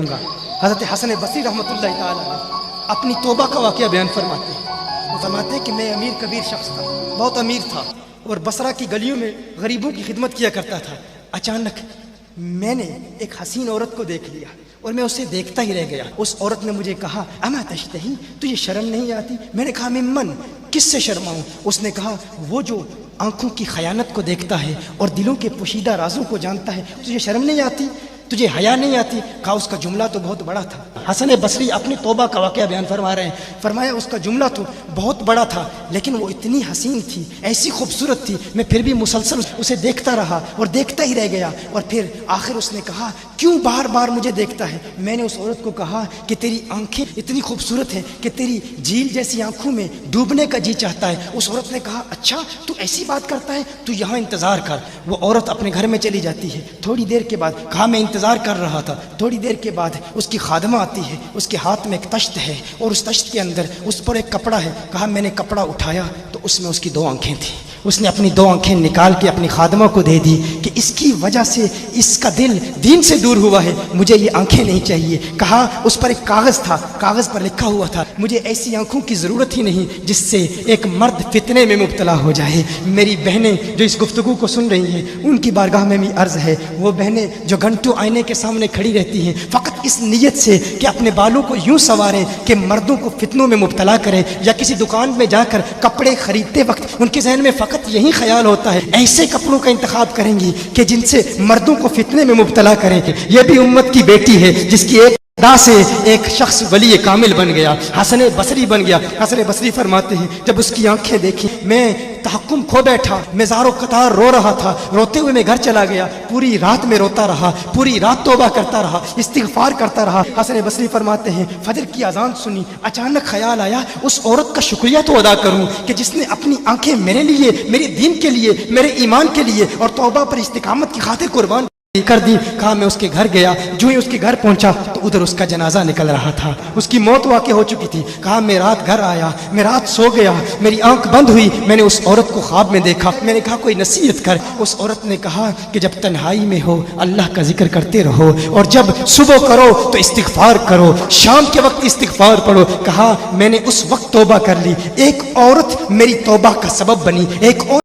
گا۔ حضرت حسن بصری رحمۃ اللہ تعالیٰ علیہ اپنی توبہ کا واقعہ بیان فرماتے ہیں۔ وہ فرماتے ہیں کہ میں امیر کبیر شخص تھا، بہت امیر تھا، اور بصرہ کی گلیوں میں غریبوں کی خدمت کیا کرتا تھا۔ اچانک میں نے ایک حسین عورت کو دیکھ لیا اور میں اسے دیکھتا ہی رہ گیا۔ اس عورت نے مجھے کہا اما تشتہی، تجھے شرم نہیں آتی؟ میں نے کہا ممن، کس سے شرماؤں؟ اس نے کہا وہ جو آنکھوں کی خیانت کو دیکھتا ہے اور دلوں کے پوشیدہ رازوں کو جانتا ہے، تجھے شرم نہیں آتی؟ تجھے حیا نہیں آتی؟ کہا اس کا جملہ تو بہت بڑا تھا۔ حسن بصری اپنی توبہ کا واقعہ بیان فرما رہے ہیں۔ فرمایا اس کا جملہ تو بہت بڑا تھا، لیکن وہ اتنی حسین تھی، ایسی خوبصورت تھی، میں پھر بھی مسلسل اسے دیکھتا رہا اور دیکھتا ہی رہ گیا۔ اور پھر آخر اس نے کہا کیوں بار بار مجھے دیکھتا ہے؟ میں نے اس عورت کو کہا کہ تیری آنکھیں اتنی خوبصورت ہیں کہ تیری جھیل جیسی آنکھوں میں ڈوبنے کا جی چاہتا ہے۔ اس عورت نے کہا اچھا تو ایسی بات کرتا ہے، تو یہاں انتظار کر۔ وہ عورت اپنے گھر میں چلی جاتی ہے۔ تھوڑی دیر کے بعد کہا میں انتظار کر رہا تھا۔ تھوڑی دیر کے بعد اس کی خادمہ آتی ہے، اس کے ہاتھ میں ایک تشت ہے اور اس تشت کے اندر اس پر ایک کپڑا ہے۔ کہا میں نے کپڑا اٹھایا تو اس میں اس کی 2 آنکھیں تھیں۔ اس نے اپنی 2 آنکھیں نکال کے اپنی خادمہ کو دے دی کہ اس کی وجہ سے اس کا دل دین سے دور ہوا ہے، مجھے یہ آنکھیں نہیں چاہیے۔ کہا اس پر ایک کاغذ تھا، کاغذ پر لکھا ہوا تھا مجھے ایسی آنکھوں کی ضرورت ہی نہیں جس سے ایک مرد فتنے میں مبتلا ہو جائے۔ میری بہنیں جو اس گفتگو کو سن رہی ہیں ان کی بارگاہ میں بھی عرض ہے، وہ بہنیں جو گھنٹوں آئینے کے سامنے کھڑی رہتی ہیں فقط اس نیت سے کہ اپنے بالوں کو یوں سنواریں کہ مردوں کو فتنوں میں مبتلا کریں، یا کسی دکان میں جا کر کپڑے خریدتے وقت ان کے ذہن میں فقط یہی خیال ہوتا ہے ایسے کپڑوں کا انتخاب کریں گی کہ جن سے مردوں کو فتنے میں مبتلا کریں۔ یہ بھی امت کی بیٹی ہے جس کی ایک ادا سے ایک شخص ولی کامل بن گیا، حسن بصری بن گیا۔ حسن بصری فرماتے ہیں جب اس کی آنکھیں دیکھی میں تحکم کھو بیٹھا، میں زارو قطار رو رہا تھا۔ روتے ہوئے میں گھر چلا گیا، پوری رات میں روتا رہا، پوری رات توبہ کرتا رہا، استغفار کرتا رہا۔ حسن بصری فرماتے ہیں فجر کی اذان سنی، اچانک خیال آیا اس عورت کا شکریہ تو ادا کروں کہ جس نے اپنی آنکھیں میرے لیے، میرے دین کے لیے، میرے ایمان کے لیے اور توبہ پر استقامت کی خاطر قربان کر دی۔ کہا میں اس کے گھر گیا، جو ہی اس کے گھر پہنچا تو ادھر اس کا جنازہ نکل رہا تھا، اس کی موت واقع ہو چکی تھی۔ کہا میں رات گھر آیا، میں رات سو گیا، میری آنکھ بند ہوئی، میں نے اس عورت کو خواب میں دیکھا۔ میں نے کہا کوئی نصیحت کر۔ اس عورت نے کہا کہ جب تنہائی میں ہو اللہ کا ذکر کرتے رہو، اور جب صبح کرو تو استغفار کرو، شام کے وقت استغفار پڑھو۔ کہا میں نے اس وقت توبہ کر لی، ایک عورت میری توبہ کا سبب بنی، ایک